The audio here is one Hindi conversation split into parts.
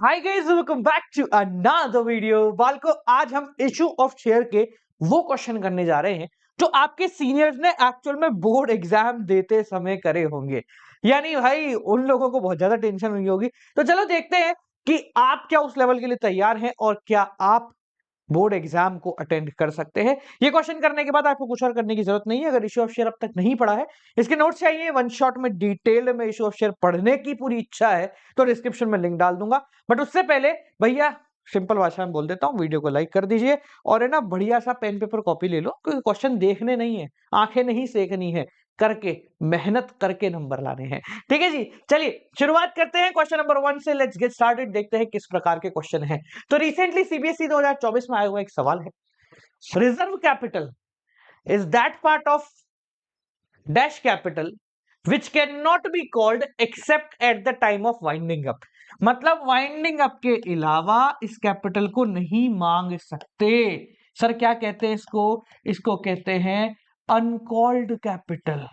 Hi guys, welcome back to another video. बालको, आज हम इशू ऑफ शेयर के वो क्वेश्चन करने जा रहे हैं जो आपके सीनियर्स ने एक्चुअल में बोर्ड एग्जाम देते समय करे होंगे। यानी भाई उन लोगों को बहुत ज्यादा टेंशन हुई होगी। तो चलो देखते हैं कि आप क्या उस लेवल के लिए तैयार हैं और क्या आप बोर्ड एग्जाम को अटेंड कर सकते हैं। ये क्वेश्चन करने के बाद आपको कुछ और करने की जरूरत नहीं है। अगर इशू ऑफ शेयर अब तक नहीं पढ़ा है, इसके नोट्स चाहिए वन शॉट में डिटेल्ड में इशू ऑफ शेयर पढ़ने की पूरी इच्छा है तो डिस्क्रिप्शन में लिंक डाल दूंगा। बट उससे पहले भैया सिंपल भाषा में बोल देता हूँ, वीडियो को लाइक कर दीजिए और है ना बढ़िया सा पेन पेपर कॉपी ले लो, क्योंकि क्वेश्चन देखने नहीं है, आंखें नहीं सेकनी है, करके मेहनत करके नंबर लाने हैं। ठीक है जी, चलिए शुरुआत करते हैं क्वेश्चन नंबर 1 से। Let's get started. देखते हैं किस प्रकार के क्वेश्चन हैं। तो रिसेंटली सीबीएसई 2024 में आया हुआ एक सवाल है, reserve capital is that part of dash capital which can not be called excerpt at the time of winding up. मतलब वाइंडिंग अप के अलावा इस कैपिटल को नहीं मांग सकते। सर क्या कहते हैं इसको? इसको कहते हैं अनकॉल्ड कैपिटल।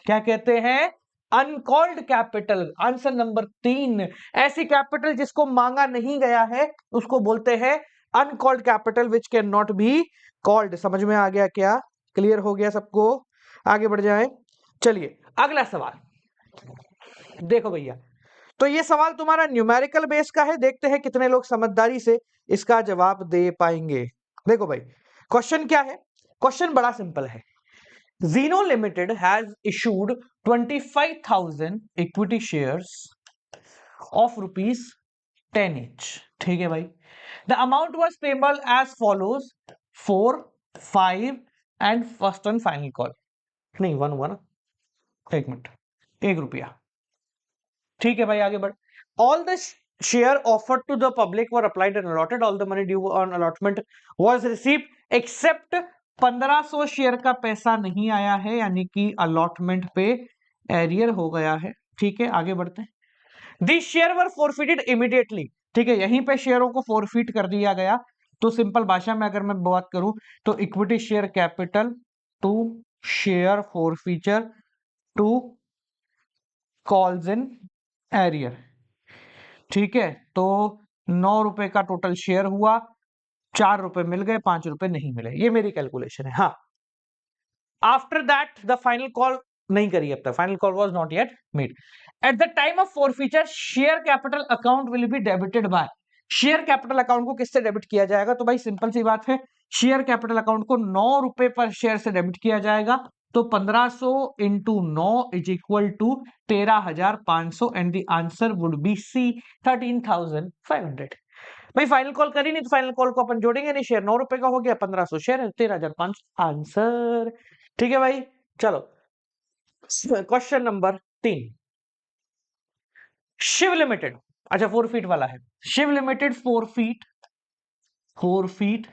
क्या कहते हैं? Uncalled capital. Answer number 3। ऐसी कैपिटल जिसको मांगा नहीं गया है उसको बोलते हैं uncalled capital which can not be called. समझ में आ गया क्या? क्लियर हो गया सबको? आगे बढ़ जाए। चलिए अगला सवाल देखो भैया। तो ये सवाल तुम्हारा न्यूमेरिकल बेस का है। देखते हैं कितने लोग समझदारी से इसका जवाब दे पाएंगे। देखो भाई, क्वेश्चन क्या है? क्वेश्चन बड़ा सिंपल है। Zeno Limited has issued 25,000 equity shares of rupees 10 each. ठीक है भाई। The amount was payable as follows: 4, 5 and first and final call. नहीं, 1 1, एक मिनट, 1 रुपया। ठीक है भाई, आगे बढ़। All the share offered to the public were applied and allotted. All the money due on allotment was received except 1500 share का पैसा नहीं आया है, यानी कि अलॉटमेंट पे एरियर हो गया है। ठीक है, आगे बढ़ते हैं। This share were forfeited immediately. ठीक है, यहीं पे शेयरों को फॉरफिट कर दिया गया। तो सिंपल भाषा में अगर मैं बात करूं तो equity share capital to share forfeiture to calls in arrear. ठीक है, तो 9 रुपए का टोटल शेयर हुआ, 4 रुपए मिल गए, 5 रुपए नहीं मिले। ये मेरी कैलकुलेशन है। हाँ, after that the final call नहीं करी अब तक, final call was not yet made. At the time of forfeiture share capital account will be debited bye. Share capital account को किससे डेबिट किया जाएगा? तो भाई सिंपल सी बात है, शेयर कैपिटल अकाउंट को 9 रुपए पर शेयर से डेबिट किया जाएगा। तो 1500 into 9 is equal to 13,500 and the answer would be C, 13,500। भाई फाइनल कॉल करी नहीं तो फाइनल कॉल को अपन जोड़ेंगे नहीं। शेयर 9 रुपए का हो गया, 1500 शेयर है, 13,500 आंसर। ठीक है भाई, चलो क्वेश्चन नंबर 3। शिव लिमिटेड, अच्छा 4 फीट वाला है। Shiv limited 4 feet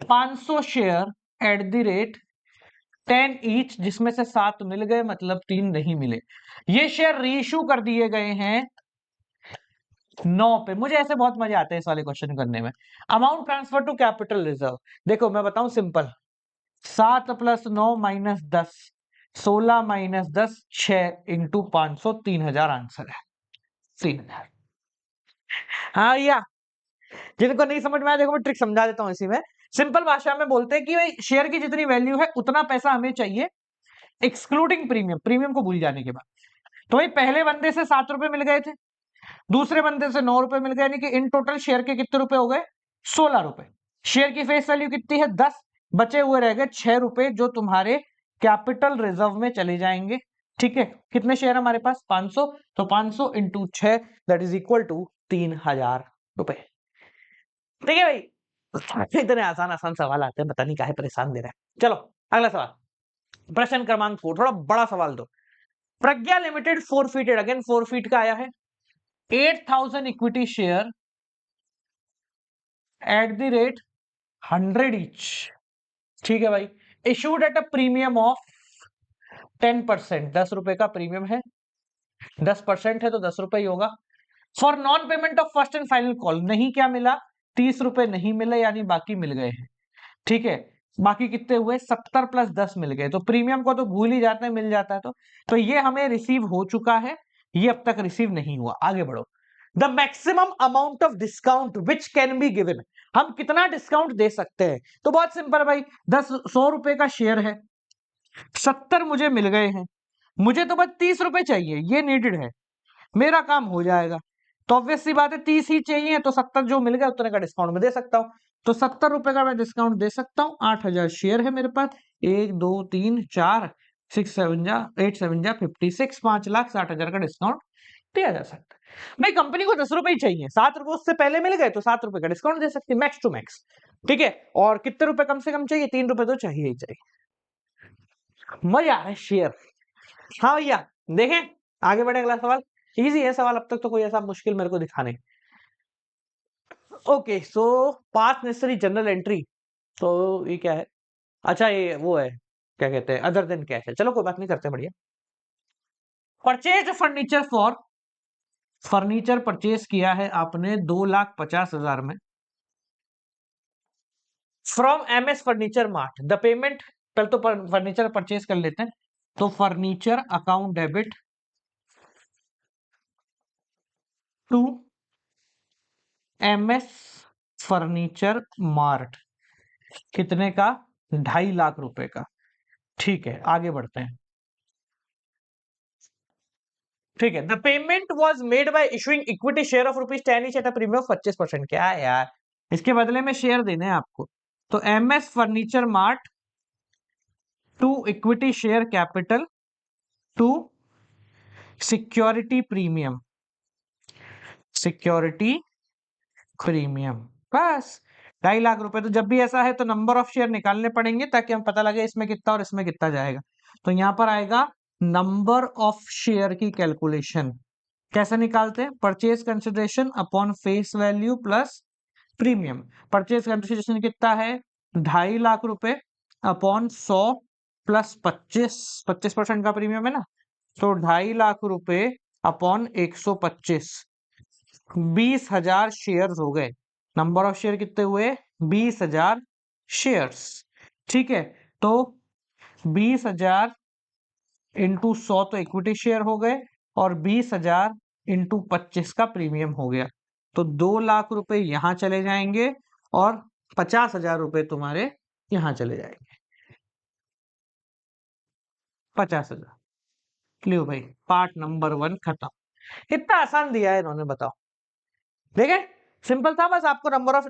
500 share at the rate 10 each, जिसमें से 7 मिल गए, मतलब 3 नहीं मिले। ये शेयर रीइश्यू कर दिए गए हैं 9 पे। मुझे ऐसे बहुत मजे आते हैं इस वाले क्वेश्चन करने में। Amount transfer to capital reserve. देखो मैं बताऊं सिंपल, 7 + 9 - 10, 16 - 10, 6 इंटू 500, 3,000 आंसर है। 3,000। हाँ या जिनको नहीं समझ में आया, देखो मैं ट्रिक समझा देता हूं इसी में। सिंपल भाषा में बोलते हैं कि भाई शेयर की जितनी वैल्यू है उतना पैसा हमें चाहिए एक्सक्लूडिंग प्रीमियम, प्रीमियम को भूल जाने के बाद। तो भाई पहले बंदे से 7 रुपए मिल गए थे, दूसरे बंदे से 9 रुपए मिल गए, यानी कि इन टोटल शेयर के कितने रुपए हो गए? 16 रुपए। शेयर की फेस वैल्यू कितनी है? 10। बचे हुए रह गए 6 रुपए जो तुम्हारे कैपिटल रिजर्व में चले जाएंगे। ठीक है, कितने शेयर हमारे पास? 500। तो 500 into 6 that is equal to 3,000 रुपए। ठीक है भाई, इतने आसान आसान सवाल आते हैं, पता नहीं काहे परेशान दे रहा है। चलो अगला सवाल, प्रश्न क्रमांक 4। थोड़ा बड़ा सवाल दो। प्रज्ञा लिमिटेड 4 फीटेड, अगेन 4 फीट का आया है। 8,000 equity share at the rate 100 each. ठीक है भाई, issued at a premium of 10%। 10 रुपए का प्रीमियम है, 10% है तो 10 रुपए ही होगा। For non payment of first and final call, नहीं क्या मिला? 30 रुपए नहीं मिले, यानी बाकी मिल गए हैं। ठीक है, बाकी कितने हुए? 70 + 10 मिल गए। तो प्रीमियम को तो भूल ही जाते हैं, मिल जाता है। तो ये हमें रिसीव हो चुका है, ये अब तक रिसीव नहीं हुआ। आगे बढ़ो। The maximum amount of discount which can be given, हम कितना डिस्काउंट दे सकते हैं। तो बहुत सिंपल भाई, 100 रुपए का शेयर है, 70 मुझे मिल गए हैं, मुझे तो बस 30 रुपए चाहिए, ये नीडेड है, मेरा काम हो जाएगा। तो ऑब्वियस सी बात है 30 ही चाहिए, तो 70 जो मिल गया उतने का डिस्काउंट में दे सकता हूं। तो 70 रुपए का मैं डिस्काउंट दे सकता हूं। 8000 शेयर है मेरे पास, 1 2 3 4 6 7 जा 8 7 जा 56, 5,60,000 का डिस्काउंट दिया जा सकता है। भाई कंपनी को 10 रुपए ही चाहिए, 7 रुपए उससे पहले मिल गए तो 7 रुपए का डिस्काउंट दे सकती है, मैक्स टू मैक्स। ठीक है, और कितने रुपए कम से कम चाहिए, 3 रुपए तो चाहिए ही चाहिए। मजा आ रहा है शेयर। हाँ भैया, देखें आगे बढ़े, अगला सवाल इजी है सवाल, अब तक तो कोई ऐसा मुश्किल मेरे को दिखा नहीं। ओके, सो पास नेसेसरी जनरल एंट्री, तो ये क्या है, अच्छा ये वो है, क्या कहते हैं, अदर देन कैश है, चलो कोई बात नहीं, करते हैं, बढ़िया। Purchase furniture for, furniture purchase किया है आपने 2,50,000 में from MS Furniture Mart. The payment, पहले तो फर्नीचर परचेज कर लेते हैं, तो furniture account debit to MS Furniture Mart, कितने का, 2.5 लाख रुपए का। ठीक है, आगे बढ़ते हैं। ठीक है, the payment was made by issuing equity share of ₹10 each at a premium of 25%। क्या है यार, इसके बदले में शेयर देने हैं आपको। तो MS Furniture Mart to equity share capital to security premium, security premium, बस 2.5 लाख रुपए। तो जब भी ऐसा है तो नंबर ऑफ शेयर निकालने पड़ेंगे ताकि हम पता लगे इसमें कितना और इसमें कितना जाएगा। तो यहां पर आएगा नंबर ऑफ शेयर की कैलकुलेशन। कैसे निकालते हैं, purchase consideration upon face value plus premium. Purchase consideration कितना है, 2.5 लाख रुपए अपॉन 100 प्लस 25% का प्रीमियम है ना, तो 2.5 लाख रुपए अपॉन 125, 20,000 शेयर हो गए। नंबर ऑफ शेयर कितने हुए, 20,000 शेयर्स। ठीक है, तो 20,000 इंटू 100 तो इक्विटी शेयर हो गए, और 20,000 इंटू 25 का प्रीमियम हो गया। तो 2 लाख रुपए यहां चले जाएंगे और 50,000 रुपए तुम्हारे यहां चले जाएंगे। 50,000 लियो भाई, पार्ट नंबर 1 खत्म। इतना आसान दिया है इन्होंने, बताओ। देखे, सिंपल था, बस आपको नंबर ऑफ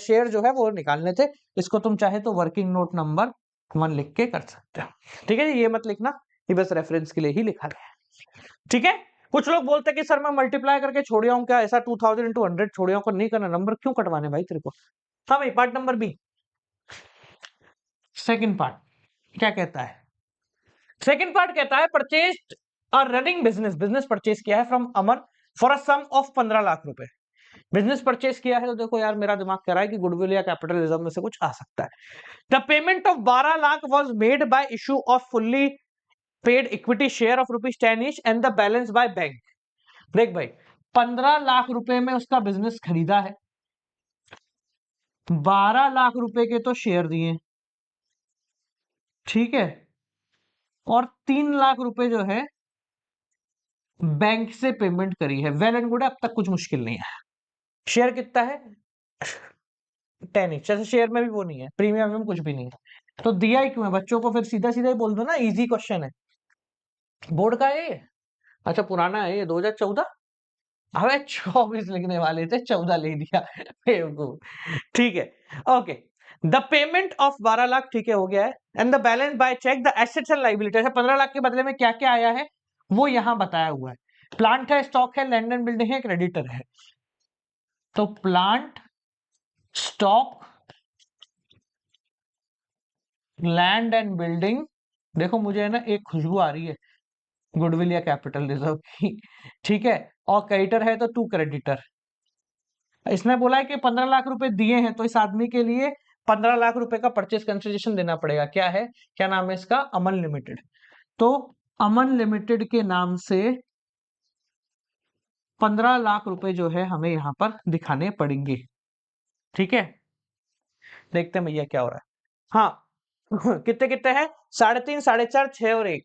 शेयर जो है वो निकालने थे। इसको तुम चाहे तो वर्किंग नोट नंबर 1 लिख के कर सकते हो। ठीक है, ये मत लिखना, ये बस रेफरेंस के लिए ही लिखा गया है। ठीक है, कुछ लोग बोलते हैं कि सर मैं मल्टीप्लाई करके छोड़ हूं, क्या ऐसा 2000 इंटू 100 छोड़ को नहीं करना, नंबर क्यों कटवाने भाई तेरे को। हाँ भाई, part number B, second part क्या कहता है, सेकंड पार्ट कहता है परचेज और रनिंग बिजनेस, बिजनेस परचेज किया है from Aman for a sum of 15 lakh रुपए। बिजनेस परचेज किया है, तो देखो यार मेरा दिमाग कह रहा है कि गुडविल या कैपिटल रिजर्व में से कुछ आ सकता है। The payment of 12 lakh was made by issue off fully paid equity share of ₹10 each and the balance by bank. देख भाई, 15 लाख रुपए में उसका बिजनेस खरीदा है, 12 लाख रुपए के तो शेयर दिए, ठीक है, और 3 लाख रुपए जो है बैंक से पेमेंट करी है। वेल एंड गुड है, अब तक कुछ मुश्किल नहीं है। शेयर कितना है, 10 ईच, जैसे शेयर में भी वो नहीं है, प्रीमियम में कुछ भी नहीं है, तो दिया ही क्यों है बच्चों को, फिर सीधा सीधा ही बोल दो ना, इजी क्वेश्चन है। बोर्ड का है ये, अच्छा पुराना है ये, 2014। अबे 24 लिखने वाले थे, 14 लिख दिया बेवकूफ। ठीक है, okay. The payment of 12 lakh, ठीक है, हो गया है। And the balance by cheque the assets and liabilities, 15 lakh के बदले में क्या क्या आया है वो यहां बताया हुआ है। प्लांट है, स्टॉक है, लैंड एंड बिल्डिंग है, क्रेडिटर है। तो plant, stock, land and building, देखो मुझे है ना एक खुशबू आ रही है गुडविल या कैपिटल रिजर्व की, ठीक है, और क्रेडिटर है तो 2 क्रेडिटर। इसने बोला है कि 15 लाख रुपए दिए हैं, तो इस आदमी के लिए 15 लाख रुपए का परचेज कंसिडरेशन देना पड़ेगा। क्या है, क्या नाम है इसका, अमन लिमिटेड। तो अमन लिमिटेड के नाम से 15 लाख रुपए जो है हमें यहां पर दिखाने पड़ेंगे। ठीक है, देखते हैं भैया क्या हो रहा है। हाँ कितने कितने हैं, 3.5, 4.5, 6 और 1,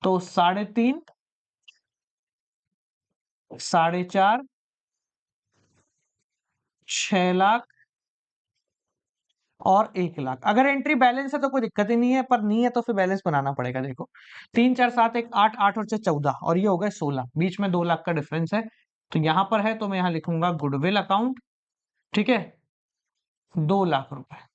तो 3.5, 4.5, 6 लाख और 1 लाख। अगर एंट्री बैलेंस है तो कोई दिक्कत ही नहीं है, पर नहीं है तो फिर बैलेंस बनाना पड़ेगा। देखो 3 4 7 1 8 8 और 6 14 और ये हो गए 16, बीच में 2 लाख का डिफरेंस है। तो यहां पर है तो मैं यहां लिखूंगा गुडविल अकाउंट, ठीक है, 2 लाख रुपए।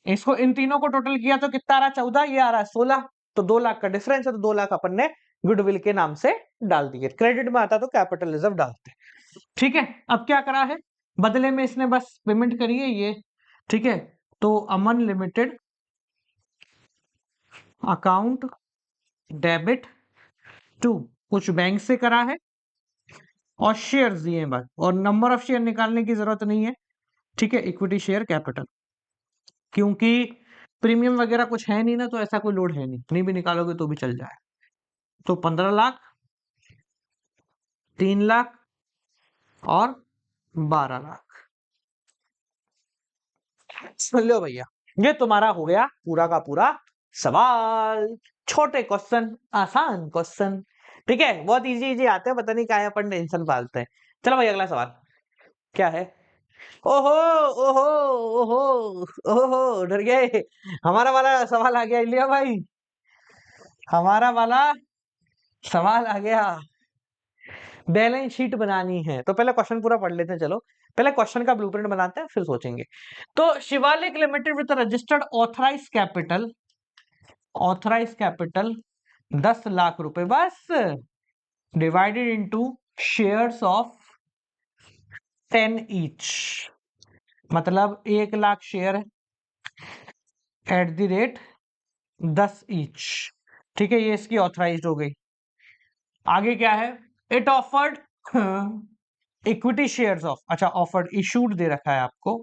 इसको इन तीनों को टोटल किया तो कितना आ रहा है, 14, ये आ रहा है 16। तो 2 लाख का डिफरेंस है, तो 2 लाख अपन ने गुडविल के नाम से डाल दिए। क्रेडिट में आता तो कैपिटल रिजर्व डालते, ठीक है। अब क्या करा है, बदले में इसने बस पेमेंट करी है ये, ठीक है। तो अमन लिमिटेड अकाउंट डेबिट टू, कुछ बैंक से करा है और शेयर दिए हैं बस, और नंबर ऑफ शेयर निकालने की जरूरत नहीं है, ठीक है। इक्विटी शेयर कैपिटल, क्योंकि प्रीमियम वगैरह कुछ है नहीं ना, तो ऐसा कोई लोड है नहीं, नहीं भी निकालोगे तो भी चल जाए। तो 15 लाख, 3 लाख और 12 लाख। लो भैया, ये तुम्हारा हो गया पूरा का पूरा सवाल। छोटे क्वेश्चन, आसान क्वेश्चन, ठीक है, बहुत इजी इजी आते हैं, पता नहीं क्या अपन टेंशन पालते हैं। चलो भाई अगला सवाल क्या है। ओहो, ओहो, ओहो, ओहो, डर गए। हमारा वाला सवाल आ गया लिया भाई, हमारा वाला सवाल आ गया। बैलेंस शीट बनानी है तो पहले क्वेश्चन पूरा पढ़ लेते हैं। चलो पहले क्वेश्चन का ब्लूप्रिंट बनाते हैं, फिर सोचेंगे। तो Shivalik limited with registered authorise capital 10 lakh रुपए बस, divided into shares of 10 each, मतलब 1 lakh share at the rate 10 each, ठीक है। ये इसकी ऑथराइज्ड हो गई। आगे क्या है, it offered equity shares of, अच्छा ऑफर्ड, इशूड दे रखा है आपको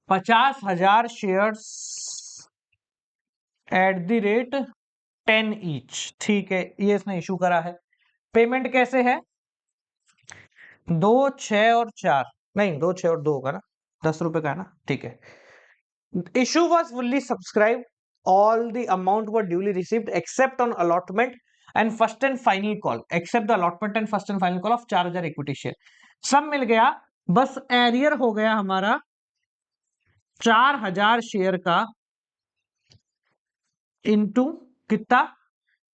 50,000 shares at the rate 10 each, ठीक है, ये इसने इशू करा है। पेमेंट कैसे है, 2 6 और 4, नहीं 2 6 और 2 होगा ना, 10 रुपए का है ना, ठीक है। Issue was fully subscribe, all the amount were duly received except on allotment and first and final call, except the allotment and first and final call of 4,000 equity share. सब मिल गया, बस एरियर हो गया हमारा 4,000 शेयर का इनटू कितना,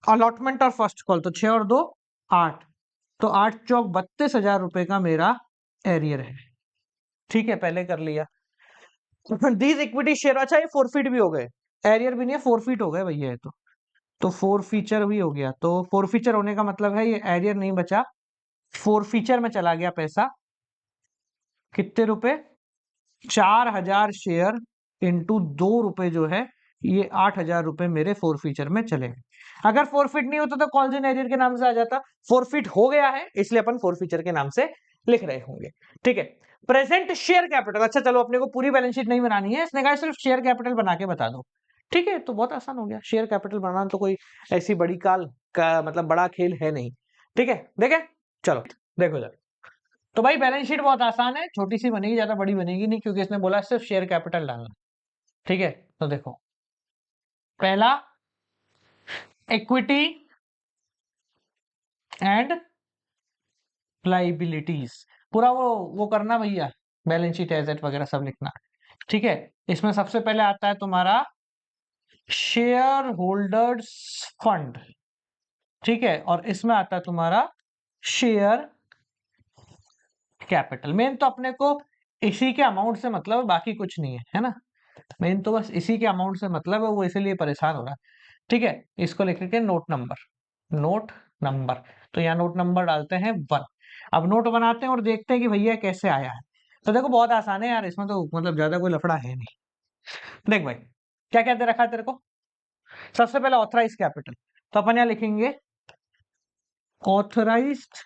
अलॉटमेंट और फर्स्ट कॉल, तो 6 और 2 8, तो 8 चौक 32,000 रुपए का मेरा एरियर है, ठीक है। पहले कर लिया। दीज इक्विटी शेयर, अच्छा ये फोरफिट भी हो गए, एरियर भी नहीं है, फोरफिट हो गए भैया, ये तो फोर फीचर भी हो गया। तो फोर फीचर होने का मतलब है ये एरियर नहीं बचा, फोर फीचर में चला गया पैसा। कितने रुपए, 4,000 शेयर इंटू 2 रुपए जो है, ये 8,000 रुपए मेरे फोर फीचर में चले गए। अगर फोरफिट नहीं होता तो कॉल्स इन एरियर के नाम से आ जाता, फोरफिट हो गया है इसलिए अपन फोर फीचर के नाम से लिख रहे होंगे, ठीक है। प्रेजेंट शेयर कैपिटल, अच्छा चलो अपने को पूरी बैलेंस शीट नहीं बनानी है, इसने कहा सिर्फ शेयर कैपिटल बना के बता दो, ठीक है। तो बहुत आसान हो गया, शेयर कैपिटल बनाना तो कोई ऐसी बड़ी काल का मतलब बड़ा खेल है नहीं, ठीक है। देखे, चलो देखो जरा। तो भाई बैलेंस शीट बहुत आसान है, छोटी सी बनेगी, ज्यादा बड़ी बनेगी नहीं, क्योंकि इसने बोला सिर्फ शेयर कैपिटल डालना, ठीक है। तो देखो पहला इक्विटी एंड लाइबिलिटीज, पूरा वो करना भैया, बैलेंस शीट एसेट वगैरह सब लिखना, ठीक है। इसमें सबसे पहले आता है तुम्हारा शेयर होल्डर्स फंड, ठीक है, और इसमें आता है तुम्हारा शेयर कैपिटल। मेन तो अपने को इसी के अमाउंट से मतलब है, बाकी कुछ नहीं है ना, मेन तो बस इसी के अमाउंट से मतलब है, वो इसीलिए परेशान हो रहा है, ठीक है। इसको लिख लेते हैं नोट नंबर, नोट नंबर, तो यहाँ नोट नंबर डालते हैं 1। अब नोट बनाते हैं और देखते हैं कि भैया कैसे आया है। तो देखो बहुत आसान है यार, इसमें तो मतलब ज्यादा कोई लफड़ा है नहीं। देख भाई क्या क्या दे रखा है तेरे को, सबसे पहले ऑथराइज कैपिटल, तो अपन यहाँ लिखेंगे authorised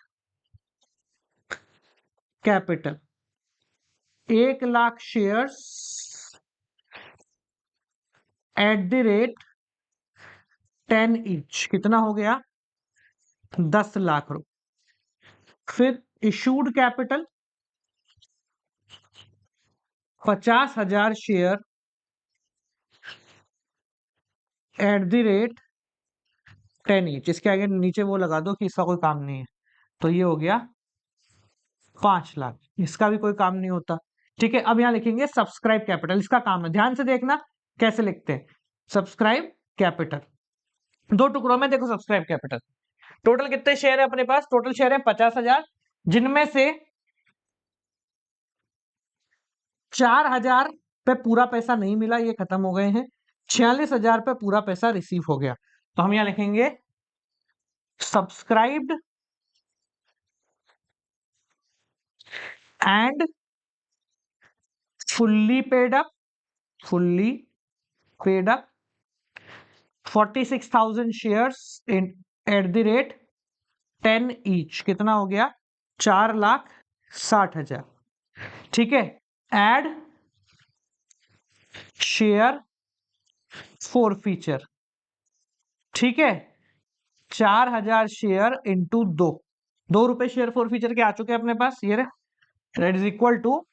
capital 1 lakh shares at the rate 10 each, कितना हो गया 10 लाख रुपए। फिर issued capital 50,000 share at the rate 10 each, इसके आगे नीचे वो लगा दो कि इसका कोई काम नहीं है, तो ये हो गया 5 लाख, इसका भी कोई काम नहीं होता। ठीक है, अब यहाँ लिखेंगे सब्सक्राइब कैपिटल, इसका काम है, ध्यान से देखना कैसे लिखते हैं। सब्सक्राइब कैपिटल, 2 टुकड़ों में देखो सब्सक्राइब कैपिटल। टोटल कितने शेयर है अपने पास? टोटल शेयर है 50,000, जिनमें से 4,000 पे पूरा पैसा नहीं मिला, ये खत्म हो गए हैं। 46,000 पे पूरा पैसा रिसीव हो गया, तो हम यहां लिखेंगे subscribed and fully paid up, fully paid up 46,000 shares in eight the rate 10 each, कितना हो गया? 4,60,000। ठीक है, एड शेयर फॉर फीचर, ठीक है, 4,000 शेयर इंटू 2 रुपए शेयर फॉर फीचर के आ चुके हैं अपने पास, ये दैट इज इक्वल टू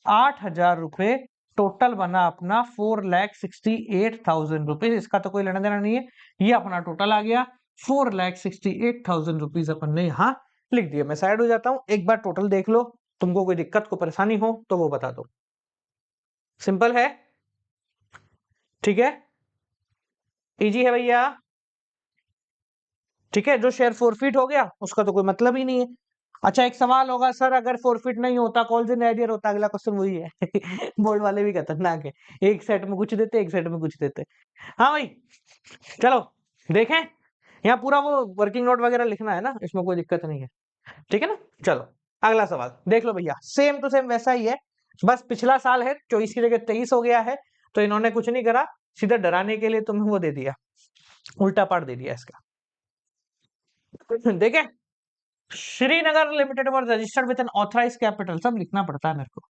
8,000 रुपए। टोटल बना अपना 4,68,000 रुपीज, इसका तो कोई लेना देना नहीं है, ये अपना टोटल आ गया 4,68,000 रुपीज अपन ने यहाँ लिख दिया। मैं साइड हो जाता हूं, एक बार टोटल देख लो, तुमको कोई दिक्कत को परेशानी हो तो वो बता दो। सिंपल है, ठीक है, इजी है भैया। ठीक है, जो शेयर फोरफिट हो गया उसका तो कोई मतलब ही नहीं है। अच्छा, एक सवाल होगा, सर अगर फोरफिट नहीं होता कॉल्स इन एरियर होता? अगला क्वेश्चन वही है बोर्ड वाले भी खतरनाक है, एक सेट में कुछ देते, एक सेट में कुछ देते। हाँ भाई, चलो देखें, यहाँ पूरा वो वर्किंग नोट वगैरह लिखना है ना, इसमें कोई दिक्कत नहीं है। ठीक है ना, चलो अगला सवाल देख लो भैया, सेम टू सेम वैसा ही है, बस पिछला साल है 24 की जगह 23 हो गया है, तो इन्होंने कुछ नहीं करा, सीधा डराने के लिए तुम्हें वो दे दिया, उल्टा पाठ दे दिया इसका। देखें, Srinagar limited was registered with an authorise capital, सब लिखना पड़ता है मेरे को,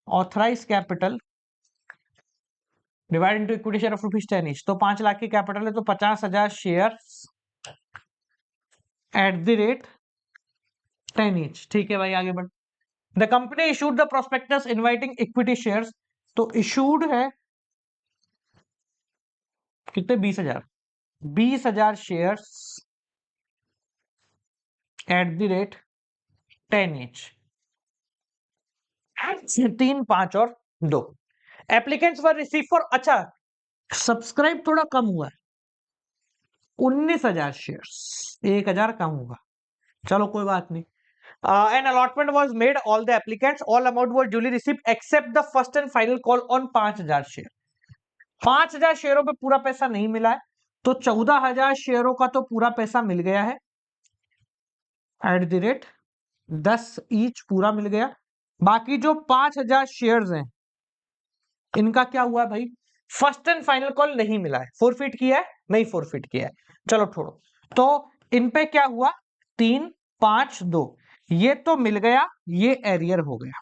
authorise capital divide into equity share of ₹10 each, तो 5 लाख की कैपिटल है, तो 50,000 share at the rate 10 each. ठीक है भाई, आगे बढ़। The company issued the prospectus inviting equity shares, तो इशूड है कितने? 20,000 shares at the rate 10 each, 3, 5 और 2। एप्लीकेंट्स वर रिसीव फॉर, अच्छा सब्सक्राइब थोड़ा कम हुआ है, 19,000 शेयर्स, 1,000 कम होगा, चलो कोई बात नहीं। An allotment was made all the applicants, all amount was duly received except the first and final call on 5,000 share. 5,000 शेयरों पे पूरा पैसा नहीं मिला है, तो 14,000 शेयरों का तो पूरा पैसा मिल गया है एट द रेट 10 ईच, पूरा मिल गया। बाकी जो 5,000 शेयर्स हैं इनका क्या हुआ भाई? फर्स्ट एंड फाइनल कॉल नहीं मिला है, फोरफिट किया है, नहीं फोरफिट किया है, चलो छोड़ो। तो इन पे क्या हुआ? 3, 5, 2, ये तो मिल गया, ये एरियर हो गया।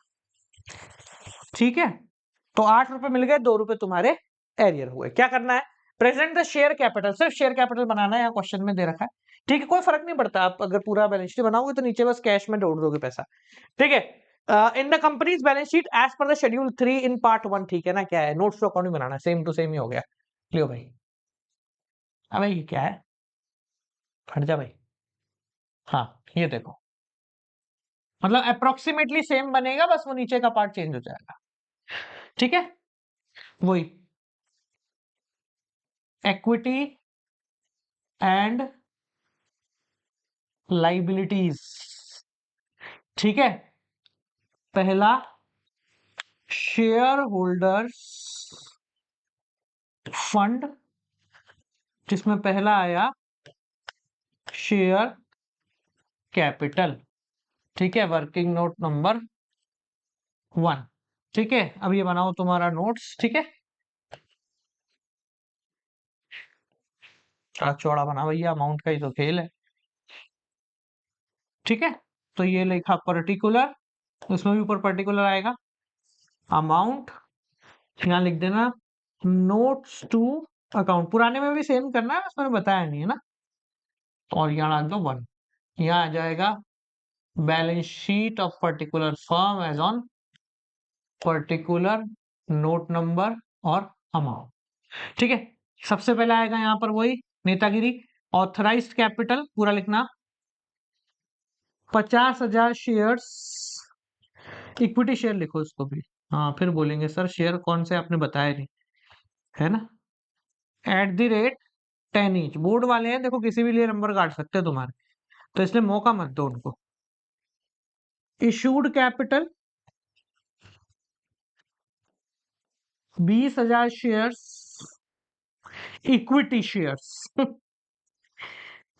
ठीक है, तो 8 रुपए मिल गए, 2 रुपए तुम्हारे एरियर हुए। क्या करना है? प्रेजेंट द शेयर कैपिटल, सिर्फ शेयर कैपिटल बनाना है, यहाँ क्वेश्चन में दे रखा है। ठीक है, कोई फर्क नहीं पड़ता, आप अगर पूरा बैलेंस शीट बनाओगे तो नीचे बस कैश में जोड़ दोगे पैसा। ठीक है, in the company's balance sheet as per the schedule 3 in part 1। ठीक है ना, क्या है? नोट्स टू अकाउंट बनाना, सेम टू सेम ही हो गया। लियो भाई, अबे ये क्या है? हट जा भाई। हाँ, ये देखो, मतलब अप्रोक्सीमेटली सेम बनेगा, बस वो नीचे का पार्ट चेंज हो जाएगा। ठीक है, वही इक्विटी एंड लाइबिलिटीज। ठीक है, पहला शेयर होल्डर्स फंड, जिसमें पहला आया शेयर कैपिटल। ठीक है, वर्किंग नोट नंबर 1। ठीक है, अब ये बनाओ तुम्हारा नोट्स। ठीक है, चौड़ा बना भैया, अमाउंट का ही तो खेल है। ठीक है, तो ये लिखा पर्टिकुलर, उसमें भी ऊपर पर्टिकुलर आएगा, अमाउंट यहाँ लिख देना, नोट्स टू अकाउंट, पुराने में भी सेम करना है, उसमें बताया नहीं है ना, और यहाँ डाल दो 1। यहाँ आ जाएगा balance sheet of particular firm as on particular note number और अमाउंट। ठीक है, सबसे पहले आएगा यहाँ पर वही नेतागिरी, ऑथराइज्ड कैपिटल पूरा लिखना, 50,000 शेयर्स, इक्विटी शेयर लिखो उसको भी। हाँ, फिर बोलेंगे सर शेयर कौन से आपने बताया नहीं, है ना। @ 10 ईच, बोर्ड वाले हैं देखो, किसी भी लिए नंबर काट सकते हैं तुम्हारे, तो इसलिए मौका मत दो उनको। Issued capital 20,000 shares, equity shares.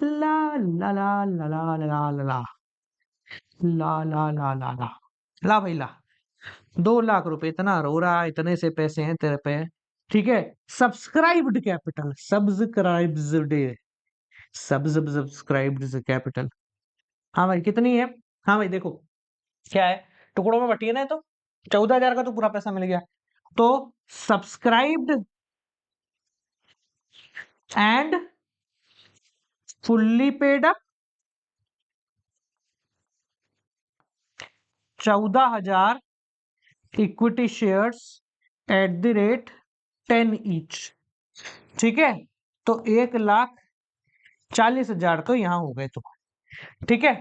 ला ला ला ला ला ला ला ला ला ला ला ला ला ला भाई ला। 2 लाख रुपए, इतना रो रहा है, इतने से पैसे हैं तेरे पे, ठीक है। Subscribed capital, subscribed, subscribed capital. हाँ भाई कितनी है? हाँ भाई देखो क्या है, टुकड़ों में बटी है ना, तो 14,000 का तो पूरा पैसा मिल गया। तो subscribed and fully paid up 14,000 equity shares @ 10 each, ठीक है। तो 1,40,000 तो यहां हो गए, तो ठीक है।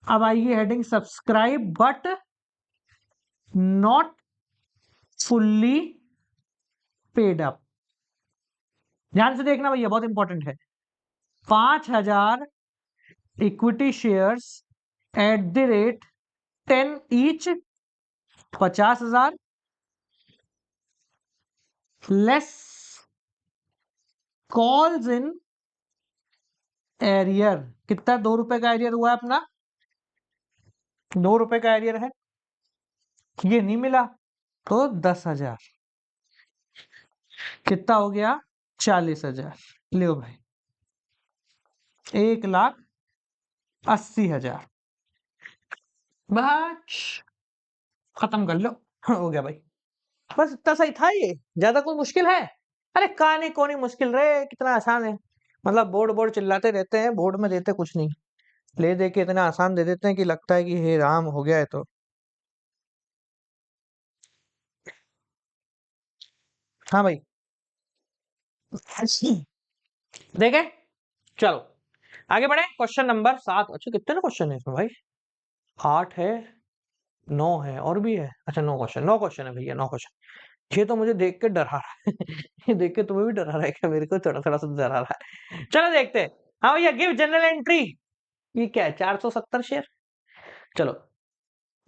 अब आइए heading subscribe but not fully paid up. ध्यान से देखना भैया, बहुत इंपॉर्टेंट है। 5,000 equity shares @ 10 each, 50,000 less calls in arrear. कितना? 2 रुपए का एरियर हुआ है अपना, 2 रुपए का एरियर है, ये नहीं मिला तो 10,000, कितना हो गया? 40,000। लो भाई 1,80,000, बस खत्म कर लो। हो गया भाई, बस इतना सही था, ये ज्यादा कोई मुश्किल है? अरे कहानी कोनी मुश्किल रे, कितना आसान है। मतलब बोर्ड बोर्ड चिल्लाते रहते हैं, बोर्ड में देते कुछ नहीं, ले दे के इतना आसान दे देते हैं कि लगता है कि हे राम हो गया है। तो हाँ भाई देखे, चलो आगे बढ़े। Question number 7। अच्छा कितने क्वेश्चन है इसमें भाई? 8 है, 9 है, और भी है। अच्छा 9 क्वेश्चन है भैया, 9 क्वेश्चन। ये तो मुझे देख के डरा रहा है। ये देख के तुम्हें भी डरा रहा है क्या? मेरे को थोड़ा थोड़ा सा डरा रहा है। चलो देखते हैं। हाँ भैया गिव जनरल एंट्री, ये क्या है? 470 शेयर। चलो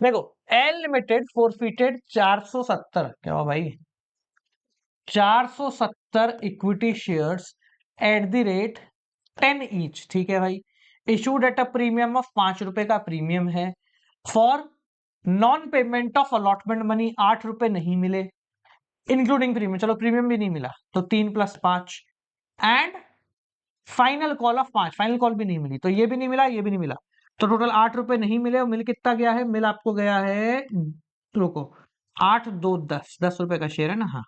देखो, एल लिमिटेड फोरफिटेड 470, क्या हुआ भाई? 470 इक्विटी शेयर्स @ 10 ईच, ठीक है भाई। Issued at a premium of 5 रुपए का प्रीमियम है। For non payment of allotment money 8 रुपए नहीं मिले, इंक्लूडिंग प्रीमियम, चलो प्रीमियम भी नहीं मिला तो 3 + 5, and final call of 5, final call भी नहीं मिली, तो ये भी नहीं मिला, ये भी नहीं मिला, तो टोटल 8 रुपए नहीं मिले। और मिल कितना गया है? मिल आपको गया है, रुको, 8 2 10 रुपए का शेयर है ना, हाँ।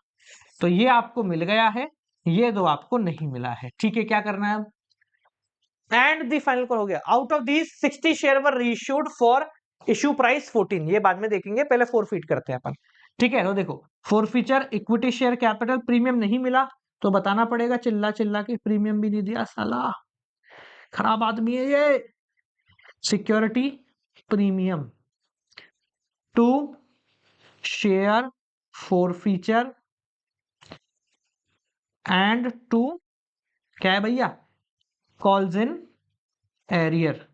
तो ये आपको मिल गया है, ये दो आपको नहीं मिला है, ठीक है। क्या करना है अब? एंड दी फाइनल कॉल हो गया। Out of these 60 share were reissued for issue price 14, ये बाद में देखेंगे, पहले फोरफीट करते हैं अपन, ठीक है। तो देखो, forfeiture equity share capital premium नहीं मिला, तो बताना पड़ेगा चिल्ला चिल्ला के, प्रीमियम भी नहीं दिया साला, खराब आदमी है ये। Security premium to share forfeiture and to, क्या है भैया? कॉल्स इन एरियर,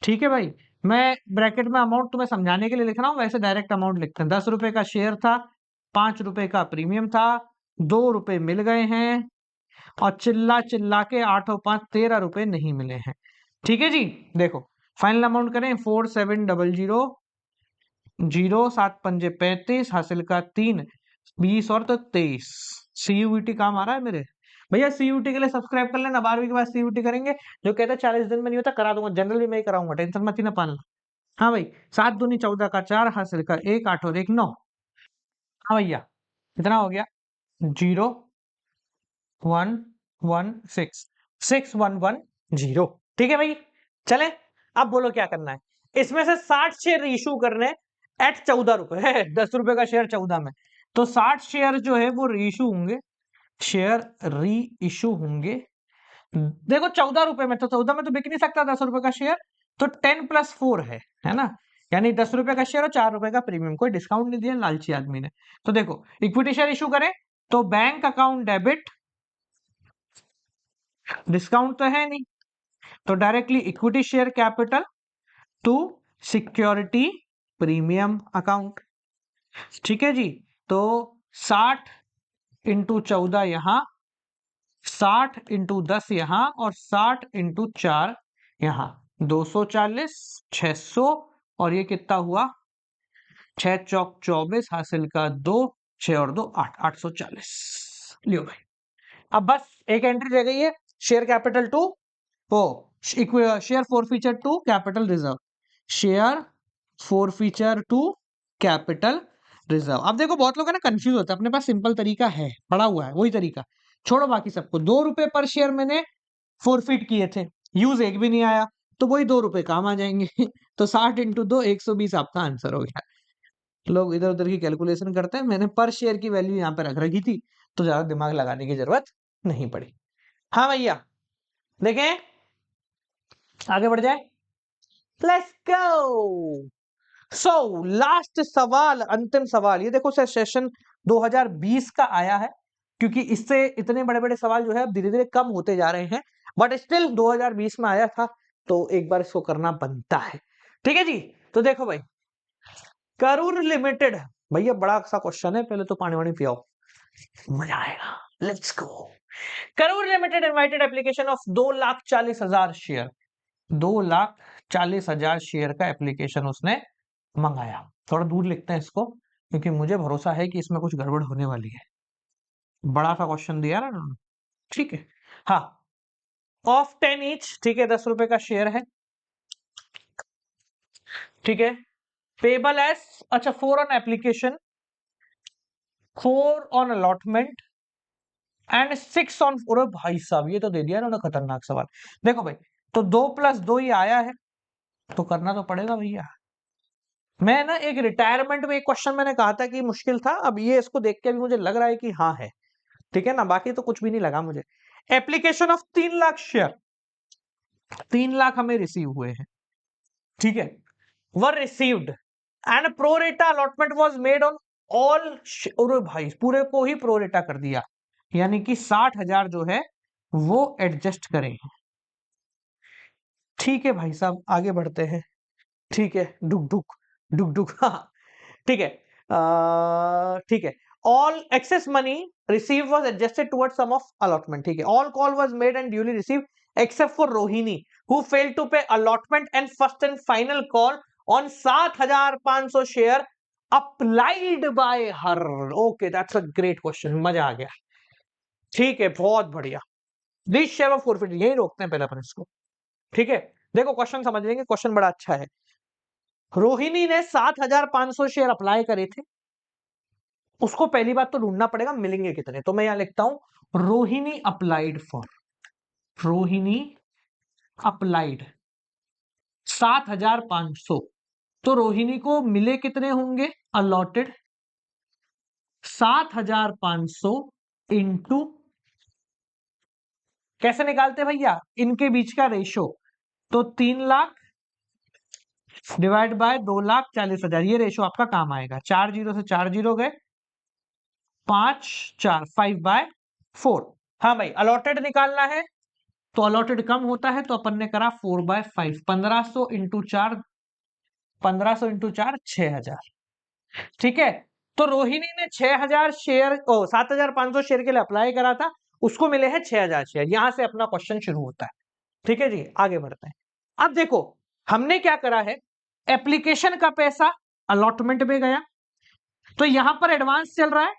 ठीक है भाई। मैं ब्रैकेट में अमाउंट तुम्हें समझाने के लिए लिख रहा हूं, वैसे डायरेक्ट अमाउंट लिखते हैं। 10 रुपए का शेयर था, 5 रुपए का प्रीमियम था, 2 रुपए मिल गए हैं, और चिल्ला चिल्ला के 8 और 5 13 रुपए नहीं मिले हैं, ठीक है जी। देखो फाइनल अमाउंट करें, 4700, 0 7 5 35, हासिल का 3, 20 और तो 23। सीयूईटी काम आ रहा है मेरे भैया, सीयूटी के लिए सब्सक्राइब कर लेना, 12वीं के बाद सीयूटी करेंगे। जो कहते हैं 40 दिन में नहीं होता, करा दूंगा, जनरली मैं ही कराऊंगा, टेंशन मत ही ना पालना। हाँ भाई, 7 दूनी 14 का 4, हासिल का 1, 8 और 1 9। हाँ भैया कितना हो गया? 0 1 1 6 6110, ठीक है भाई। चले, अब बोलो क्या करना है। इसमें से 60 शेयर इशू करने एट 14 रुपए, 10 रुपए का शेयर 14 में, तो 60 शेयर जो है वो रीइशू होंगे, शेयर री इशू होंगे। देखो 14 रुपए में, तो 14 में तो बिक नहीं सकता 10 रुपए का शेयर, तो 10+4 है ना, यानी 10 रुपए का शेयर और 4 रुपए का प्रीमियम। कोई डिस्काउंट नहीं दिया लालची आदमी ने। तो देखो इक्विटी शेयर इशू करें तो बैंक अकाउंट डेबिट, डिस्काउंट तो है नहीं, तो directly equity share capital to security premium account. ठीक है जी। तो 60 इंटू 14 यहां, 60 इंटू 10 यहां और 60 इंटू 4 यहां, 240, 600 और ये कितना हुआ, 6 चौक 24 हासिल का 2, 6 और 2 8, 840। लियो भाई, अब बस एक एंट्री रह गई है, share capital to oh share forfeiture to capital reserve, share forfeiture to capital reserve. अब देखो बहुत लोग है ना कंफ्यूज होता है, अपने पास सिंपल तरीका है, पड़ा हुआ है वही तरीका, छोड़ो बाकी सबको। 2 रुपए पर शेयर मैंने फोरफिट किए थे, यूज एक भी नहीं आया, तो वही 2 रुपए काम आ जाएंगे तो 60 इंटू 2 120 आपका आंसर हो गया। लोग इधर उधर की कैलकुलेशन करते हैं, मैंने पर शेयर की वैल्यू यहाँ पे रख रखी थी, तो ज्यादा दिमाग लगाने की जरूरत नहीं पड़ी। हाँ भैया देखें, आगे बढ़ जाए, लेट्स गो। सो लास्ट सवाल, अंतिम सवाल, ये देखो सर सेशन 2020 का आया है, क्योंकि इससे इतने बड़े बड़े सवाल जो है अब धीरे धीरे कम होते जा रहे हैं, बट स्टिल 2020 में आया था तो एक बार इसको करना बनता है। ठीक है जी। तो देखो भाई, करूर लिमिटेड, भैया बड़ा सा क्वेश्चन है, पहले तो पानी वानी पियाओ, मजा आएगा। Let's go. Karur limited invited application of 2,40,000 share, 2,40,000 share का एप्लीकेशन उसने मंगाया। थोड़ा दूर लिखते हैं इसको, क्योंकि मुझे भरोसा है कि इसमें कुछ गड़बड़ होने वाली है, बड़ा सा क्वेश्चन दिया ना उन्होंने। ठीक है, हाँ, ऑफ 10 ईच, ठीक है, 10 रुपए का शेयर है, ठीक है, पेबल एस, अच्छा 4 on application, 4 on allotment and 6 on, अरे भाई साहब ये तो दे दिया ना खतरनाक सवाल। देखो भाई, तो 2+2 ही आया है, तो करना तो पड़ेगा भैया। मैं ना एक रिटायरमेंट में एक क्वेश्चन मैंने कहा था कि मुश्किल था, अब ये इसको देख के भी मुझे लग रहा है कि हाँ है, ठीक है ना, बाकी तो कुछ भी नहीं लगा मुझे। Application of 3 lakh share, 3 lakh हमें रिसीव हुए हैं, ठीक है, वर received and pro rata allotment was made on all, और भाई पूरे को ही प्रोरेटा कर दिया, यानी कि 60,000 जो है वो एडजस्ट करें। ठीक है भाई साहब, आगे बढ़ते हैं। ठीक है, डुक डुक डुक डुक, हाँ ठीक है, ठीक है, all excess money received was adjusted towards sum of allotment, ठीक है, all call was made and duly received except for Rohini who failed to pay allotment and first and final call on 7,500 share applied by her. Okay, that's a great question, मजा आ गया। ठीक है, बहुत बढ़िया। दिस शेयर ऑफ फॉरफिट, यही रोकते हैं पहले अपन इसको। ठीक है, देखो क्वेश्चन समझ लेंगे, क्वेश्चन बड़ा अच्छा है। रोहिणी ने 7,500 शेयर अप्लाई करे थे, उसको पहली बात तो ढूंढना पड़ेगा मिलेंगे कितने, तो मैं यहां लिखता हूं Rohini applied for, Rohini applied 7,500, तो रोहिणी को मिले कितने होंगे अलॉटेड, 7,500 इंटू, कैसे निकालते भैया, इनके बीच का रेशो, तो 3 लाख डिवाइड बाय 2,40,000, ये रेशो आपका काम आएगा। 4 जीरो से 4 जीरो गए, 5 4 5/4। हाँ भाई, अलॉटेड निकालना है तो अलॉटेड कम होता है, तो अपन ने करा 4/5, 1500 इंटू 4, 1500 इंटू 4 6,000, ठीक है। तो रोहिणी ने 6,000 शेयर, 7,500 शेयर के लिए अप्लाई करा था, उसको मिले हैं 6,000 शेयर, यहां से अपना क्वेश्चन शुरू होता है। ठीक है जी, आगे बढ़ते हैं। अब देखो हमने क्या करा है, एप्लीकेशन का पैसा अलॉटमेंट में गया, तो यहां पर एडवांस चल रहा है,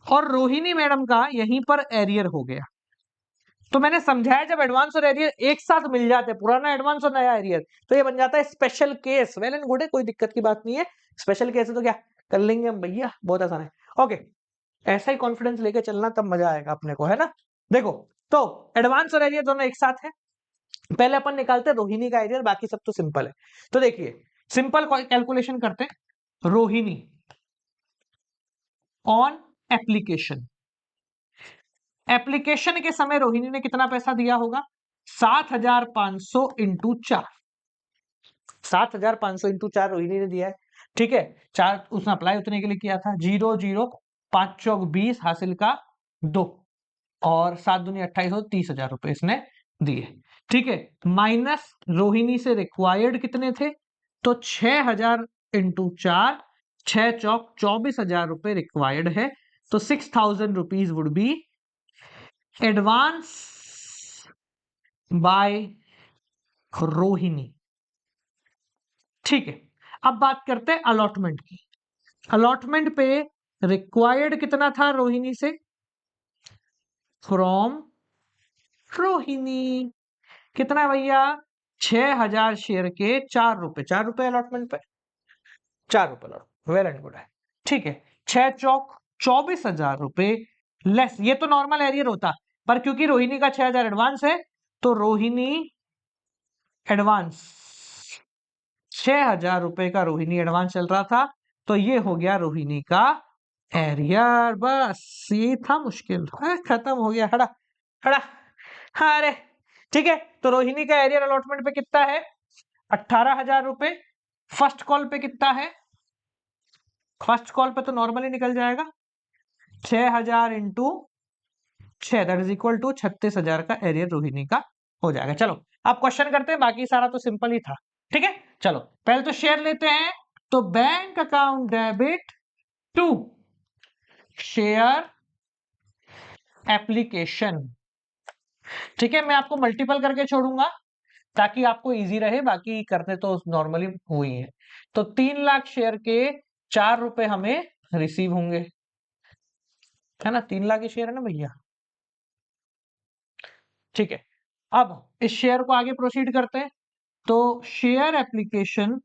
और रोहिणी मैडम का यहीं पर एरियर हो गया। तो मैंने समझाया जब एडवांस और एरियर एक साथ मिल जाते हैं, पुराना एडवांस और नया एरियर, तो ये बन जाता है special case. Well and good है, कोई दिक्कत की बात नहीं है, स्पेशल केस है तो क्या कर लेंगे हम भैया, बहुत आसान है। ओके, ऐसा ही कॉन्फिडेंस लेके चलना, तब मजा आएगा अपने को, है ना। देखो, तो एडवांस और एरियर दोनों एक साथ है, पहले अपन निकालते हैं रोहिणी का एरियर, बाकी सब तो सिंपल है। तो देखिए सिंपल कैलकुलेशन करते हैं, रोहिणी ऑन एप्लीकेशन, एप्लीकेशन के समय रोहिणी ने कितना पैसा दिया होगा, 7,500 इंटू 4, 7,500 इंटू 4 रोहिणी ने दिया है। ठीक है, 4 उसने अप्लाई उतने के लिए किया था। 0 0 5 चौक 20 हासिल का 2 और 7 दूनी 28 हो 30,000 रुपए इसने दिए। ठीक है, माइनस रोहिणी से रिक्वायर्ड कितने थे, तो 6,000 इंटू 4, 6 चौक 24,000 रुपए रिक्वायर्ड है। तो 6,000 rupees would be advance by Rohini. ठीक है, अब बात करते हैं अलॉटमेंट की। अलॉटमेंट पे रिक्वायर्ड कितना था रोहिणी से, फ्रॉम रोहिणी कितना है भैया, 6,000 शेयर के 4 रुपए, 4 रुपए अलॉटमेंट पे, 4 रुपए अलॉटमेंट, वेल एंड गुड है। ठीक है, 6 चौक 24,000 रुपए लेस, ये तो नॉर्मल एरियर होता, पर क्योंकि रोहिणी का 6,000 एडवांस है तो रोहिणी एडवांस 6,000 रुपए का रोहिणी एडवांस चल रहा था, तो ये हो गया रोहिणी का एरियर। बस ये था मुश्किल, खत्म हो गया। हड़ा हड़ा, हाँ अरे ठीक है, तो रोहिणी का एरियर अलॉटमेंट पे कितना है, 18,000 रुपए। फर्स्ट कॉल पे कितना है, फर्स्ट कॉल पे तो नॉर्मली निकल जाएगा, 6,000 into 6 that is equal to 36,000 का एरियर रोहिणी का हो जाएगा। चलो अब क्वेश्चन करते हैं, बाकी सारा तो सिंपल ही था। ठीक है, चलो पहले तो शेयर लेते हैं। तो bank account debit to share application. ठीक है, मैं आपको मल्टीपल करके छोड़ूंगा ताकि आपको इजी रहे, बाकी करने तो नॉर्मली हुई है। तो 3 लाख शेयर के 4 रुपए हमें रिसीव होंगे, है ना, 3 लाख के शेयर है ना भैया। ठीक है, अब इस शेयर को आगे प्रोसीड करते हैं। तो share application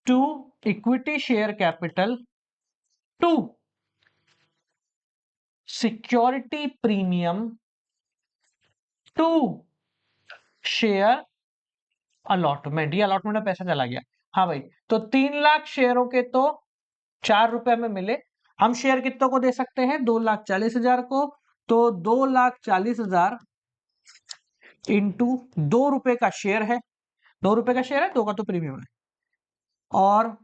to equity share capital to security premium to share allotment. ये अलॉटमेंट में पैसा चला गया। हाँ भाई, तो 3 लाख शेयरों के तो 4 रुपए में मिले। हम शेयर कितनों को दे सकते हैं, 2,40,000 को। तो 2,40,000 इंटू 2 रुपए का शेयर है, 2 रुपए का शेयर है, 2 का तो प्रीमियम है, और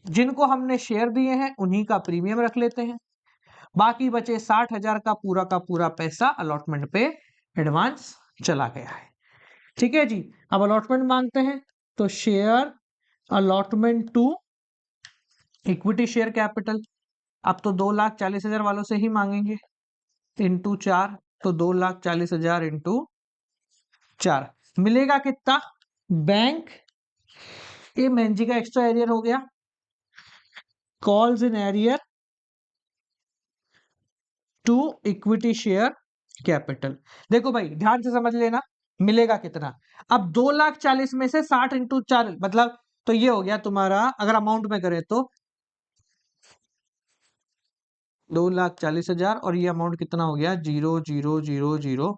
जिनको हमने शेयर दिए हैं उन्हीं का प्रीमियम रख लेते हैं। बाकी बचे 60,000 का पूरा पैसा अलॉटमेंट पे एडवांस चला गया है। ठीक है जी, अब अलॉटमेंट मांगते हैं। तो share allotment to equity share capital, अब तो 2,40,000 वालों से ही मांगेंगे, इंटू 4, तो 2,40,000 इंटू 4 मिलेगा कितना, बैंक ए मैनजी का एक्स्ट्रा एरियर हो गया, calls in arrear to equity share capital. देखो भाई ध्यान से समझ लेना, मिलेगा कितना। अब 2,40,000 में से 60 इंटू 4 मतलब, तो ये हो गया तुम्हारा, अगर अमाउंट में करें तो 2,40,000, और ये अमाउंट कितना हो गया, 0,0,0,0,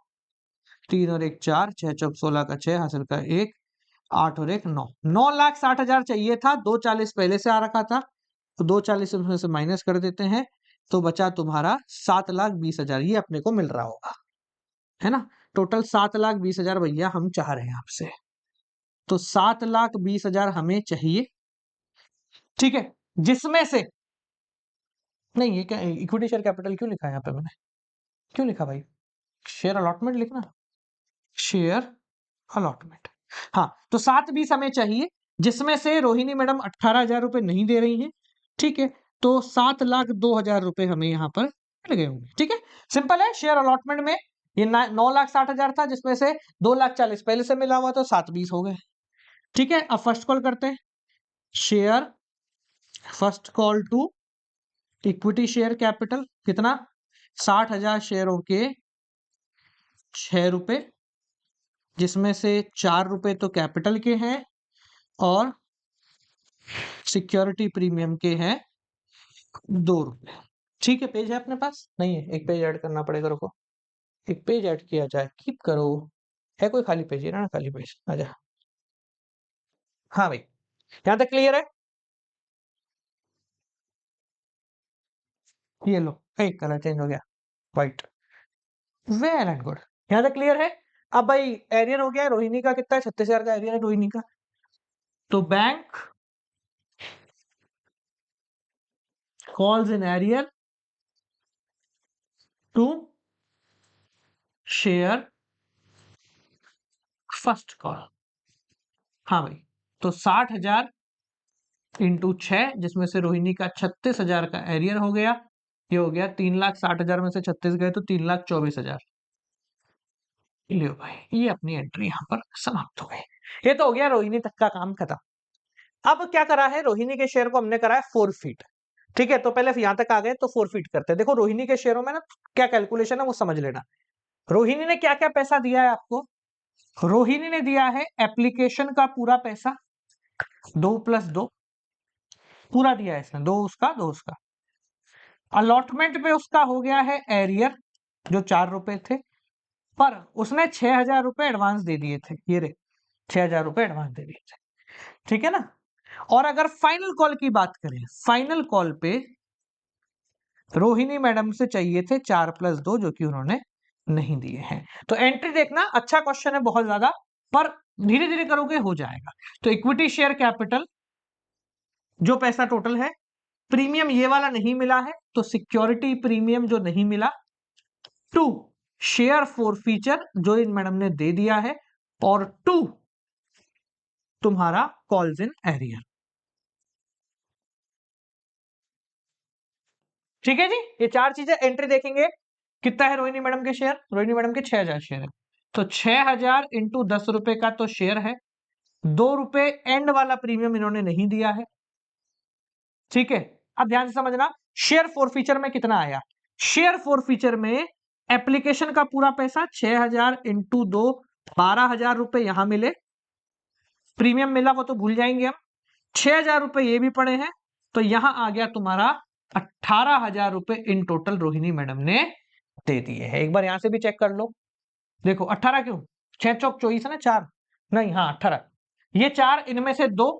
3 और 1 4, 6 चौक 16 का 6 हासिल का 1, 8 और 1 9, 9,60,000 चाहिए था, 2,40,000 पहले से आ रखा था, तो 2,40,000 उसमें से माइनस कर देते हैं, तो बचा तुम्हारा 7,20,000। ये अपने को मिल रहा होगा, है ना। टोटल 7,20,000 भैया हम चाह रहे हैं आपसे, तो 7,20,000 हमें चाहिए। ठीक है, जिसमें से, नहीं ये क्या इक्विटी शेयर कैपिटल क्यों लिखा है यहाँ पे मैंने, क्यों लिखा भाई, शेयर अलॉटमेंट लिखना, शेयर अलॉटमेंट। हाँ, तो 7,20 हमें चाहिए, जिसमें से रोहिणी मैडम 18,000 रुपए नहीं दे रही हैं। ठीक है, तो 7,02,000 रुपए हमें यहाँ पर मिल गए होंगे। ठीक है, सिंपल है। शेयर अलॉटमेंट में ये 9,60,000 था, जिसमें से 2,40,000 पहले से मिला हुआ, तो 7,20 हो गए। ठीक है, अब फर्स्ट कॉल करते हैं। शेयर first call to equity share capital कितना, 60,000 शेयरों के 6 रुपए, जिसमें से 4 रुपए तो कैपिटल के हैं और सिक्योरिटी प्रीमियम के हैं 2 रुपए। ठीक है, पेज है अपने पास, नहीं है, एक पेज ऐड करना पड़ेगा, रुको एक पेज ऐड किया जाए, कीप करो, है कोई खाली पेज, है ना, खाली पेज आजा। हाँ भाई, यहां तक क्लियर है, ये लो एक कलर चेंज हो गया, व्हाइट। वेल एंड गुड, यहां तक क्लियर है। अब भाई एरियर हो गया, रोहिणी का कितना है, 36,000 का एरियर है रोहिणी का। तो bank calls in arrear to share first call. हाँ भाई, तो 60,000 इंटू 6, जिसमें से रोहिणी का 36,000 का एरियर हो गया। ये हो गया 3,60,000 में से 36 गए तो 3,24,000। लियो भाई, ये अपनी एंट्री यहाँ पर समाप्त हो गई। ये तो हो गया रोहिणी तक का काम खत्म। अब क्या करा है, रोहिणी के शेयर को हमने करा है 4 फीट। ठीक है, तो पहले यहां तक आ गए तो 4 फीट करते हैं। देखो रोहिणी के शेयरों में ना क्या कैलकुलेशन है वो समझ लेना। रोहिणी ने क्या क्या पैसा दिया है आपको। रोहिणी ने दिया है एप्लीकेशन का पूरा पैसा, 2+2 पूरा दिया है इसने, 2 उसका 2 उसका। अलॉटमेंट पे उसका हो गया है एरियर, जो 4 रुपए थे, पर उसने 6,000 रुपए एडवांस दे दिए थे। ये रे, 6,000 रुपए एडवांस दे दिए थे। ठीक है ना। और अगर फाइनल कॉल की बात करें, फाइनल कॉल पे रोहिणी मैडम से चाहिए थे 4+2, जो कि उन्होंने नहीं दिए हैं। तो एंट्री देखना, अच्छा क्वेश्चन है बहुत ज्यादा, पर धीरे धीरे करोगे हो जाएगा। तो इक्विटी शेयर कैपिटल, जो पैसा टोटल है, प्रीमियम ये वाला नहीं मिला है तो सिक्योरिटी प्रीमियम जो नहीं मिला, टू शेयर फॉर फीचर जो इन मैडम ने दे दिया है, और टू तुम्हारा कॉल्स इन एरियर। ठीक है जी, ये 4 चीजें एंट्री देखेंगे। कितना है रोहिणी मैडम के शेयर, रोहिणी मैडम के 6,000 शेयर है, तो 6,000 इंटू 10 रुपए का तो शेयर है, 2 रुपए एंड वाला प्रीमियम इन्होंने नहीं दिया है। ठीक है, अब ध्यान से समझना, शेयर फॉर फीचर में कितना आया। शेयर फॉर फीचर में एप्लीकेशन का पूरा पैसा 6,000 इंटू 2, 12,000 रुपए यहां मिले। प्रीमियम मिला वो तो भूल जाएंगे हम, 6,000 रुपए ये भी पड़े हैं, तो यहां आ गया तुम्हारा 18,000 रुपए इन टोटल रोहिणी मैडम ने दे दिए हैं। एक बार यहां से भी चेक कर लो। देखो 18 क्यों, 6 चौक 24 है ना, 4 नहीं, हाँ 18, ये 4 इनमें से 2,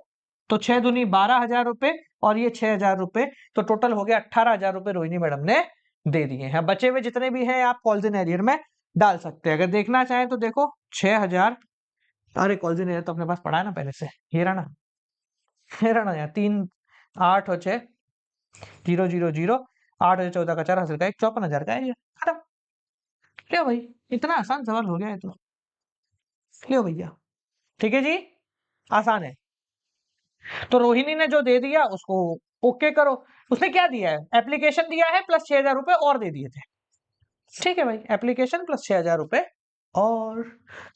तो 6 दूनी 12,000 रुपए, और ये 6,000 रुपए, तो टोटल हो गया 18,000 रुपए रोहिणी मैडम ने दे दिए हैं। बचे हुए जितने भी हैं आप कॉल्स इन एरियर में डाल सकते हैं। अगर देखना चाहें तो देखो 6,000, अरे कॉल्स इन एरियर तो अपने पास पड़ा है ना पहले से, ये रहा ना, ये रहा ना यार, 3 8 और 6 0 0 0, 8 और 14 का 4 हासिल का 1, 54,000 का है ये, खत्म। लो भाई, इतना आसान सवाल हो गया है तो, लो भैया। ठीक है जी, आसान है। तो रोहिणी ने जो दे दिया उसको ओके करो। उसने क्या दिया है, एप्लीकेशन दिया है प्लस 6,000 रुपए और दे दिए थे। ठीक है भाई, एप्लीकेशन प्लस 6,000 रुपए और,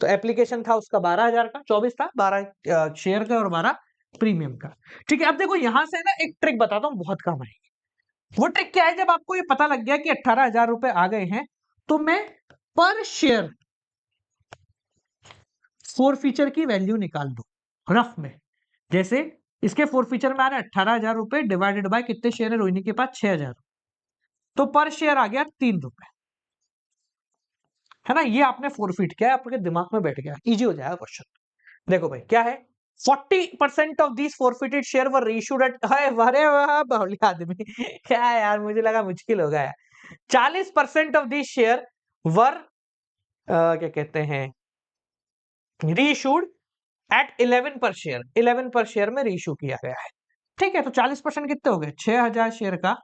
तो एप्लीकेशन था उसका 12,000 का, 24 था, 12 शेयर का और 12 प्रीमियम का। ठीक है, अब देखो यहां से ना एक ट्रिक बताता हूँ, बहुत काम आएगी। वो ट्रिक क्या है, जब आपको ये पता लग गया कि 18,000 रुपए आ गए हैं, तो मैं पर शेयर फोर फीचर की वैल्यू निकाल दो रफ में। जैसे इसके फोर फीचर में आ रहा है 18,000 रुपए, डिवाइडेड बाय कितने शेयर है रोहिणी के पास, 6,000, तो पर शेयर आ गया 3 रुपए, है ना। ये आपने फोर फीट किया, आपके दिमाग में बैठ गया, इजी हो जाएगा क्वेश्चन। देखो भाई क्या है, 40% off this forfeited share were reissued at, अरे वाह बावली आदमी क्या है यार, मुझे लगा मुश्किल होगा यार। 40% ऑफ दिस शेयर वर क्या कहते हैं, रीइश्यूड एट 11 पर शेयर, 11 पर शेयर में रीइश्यू किया गया है। ठीक है, तो 40% कितने हो गए, 6,000 शेयर का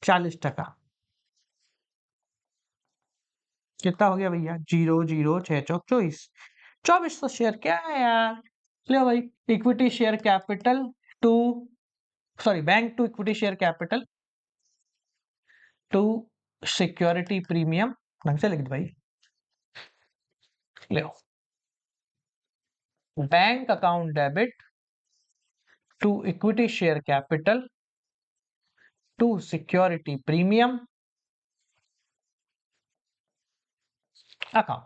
40%, कितना हो गया भैया, 0 0 6 चौक 24, 2400 शेयर। क्या है यार, लो भाई, equity share capital to, sorry bank to equity share capital to security premium, ढंग से लिख दो भाई, ले bank account debit to equity share capital to security premium account.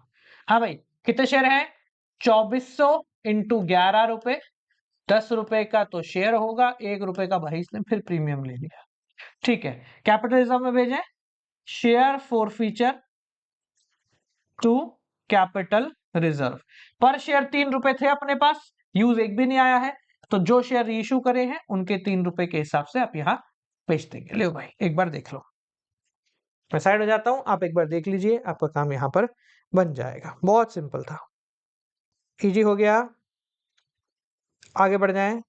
हाँ भाई, कितने शेयर हैं, 2400 इंटू 11 रुपए, 10 रुपए का तो शेयर होगा, 1 रुपए का भाई इसने फिर प्रीमियम ले लिया। ठीक है, कैपिटल रिजर्व में भेजें, share forfeiture to capital reserve, पर शेयर 3 रुपए थे अपने पास, यूज एक भी नहीं आया है, तो जो शेयर रीइश्यू करे हैं उनके 3 रुपए के हिसाब से आप यहां बेच देंगे। लो भाई एक बार देख लो, मैं साइड हो जाता हूँ, आप एक बार देख लीजिए, आपका काम यहाँ पर बन जाएगा। बहुत सिंपल था। ईज़ी हो गया। आगे बढ़ जाएँ।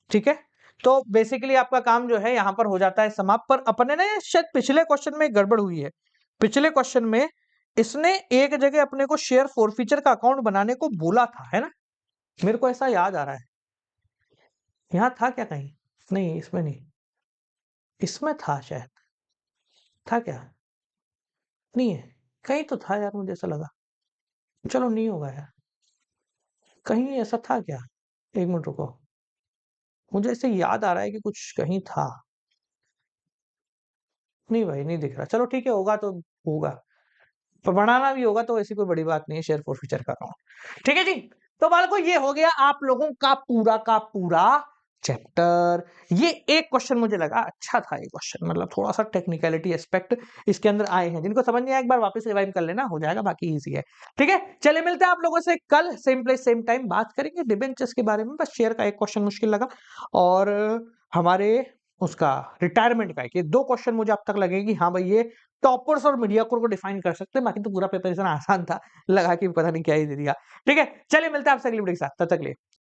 ठीक है? तो बेसिकली आपका काम जो है यहाँ पर हो जाता है समाप्त। पर अपने ने शायद पिछले क्वेश्चन में गड़बड़ हुई है। पिछले क्वेश्चन में इसने एक जगह अपने को शेयर फॉरफीचर का अकाउंट बनाने को बोला था, है ना? मेरे को ऐसा याद आ रहा है। यहाँ था क्या कहीं? नहीं, इसमें नहीं। इसमें था शायद। था क्या? नहीं है। कहीं तो था यार, मुझे ऐसा लगा। चलो नहीं होगा यार। कहीं ऐसा था क्या? 1 मिनट रुको। मुझे ऐसे याद आ रहा है कि कुछ कहीं था। नहीं भाई, नहीं दिख रहा। चलो ठीक है, होगा तो होगा। पर बनाना भी होगा तो ऐसी कोई बड़ी बात नहीं है, शेयर फॉरफीचर का अकाउंट। ठीक है जी। तो बालको ये हो गया आप लोगों का पूरा चैप्टर। ये एक क्वेश्चन मुझे लगा अच्छा था, ये क्वेश्चन मतलब थोड़ा सा टेक्निकलिटी एस्पेक्ट इसके अंदर आए हैं। जिनको समझ नहीं आया एक बार वापस रिवाइव कर लेना, हो जाएगा, बाकी इजी है। ठीक है, चलिए मिलते हैं आप लोगों से कल सेम प्लेस सेम टाइम। बात करेंगे डिबेंचर्स के बारे में। बस शेयर का एक क्वेश्चन मुश्किल लगा और हमारे उसका रिटायरमेंट का एक, ये 2 क्वेश्चन मुझे अब तक लगे कि हाँ भाई ये टॉपर्स और मीडियोकर को डिफाइन कर सकते हैं। बाकी तो पूरा पेपर इतना आसान था, लगा कि पता नहीं क्या ही दे दिया। ठीक है, चलिए मिलते हैं आपसे अगली वीडियो के साथ, तब तक के लिए।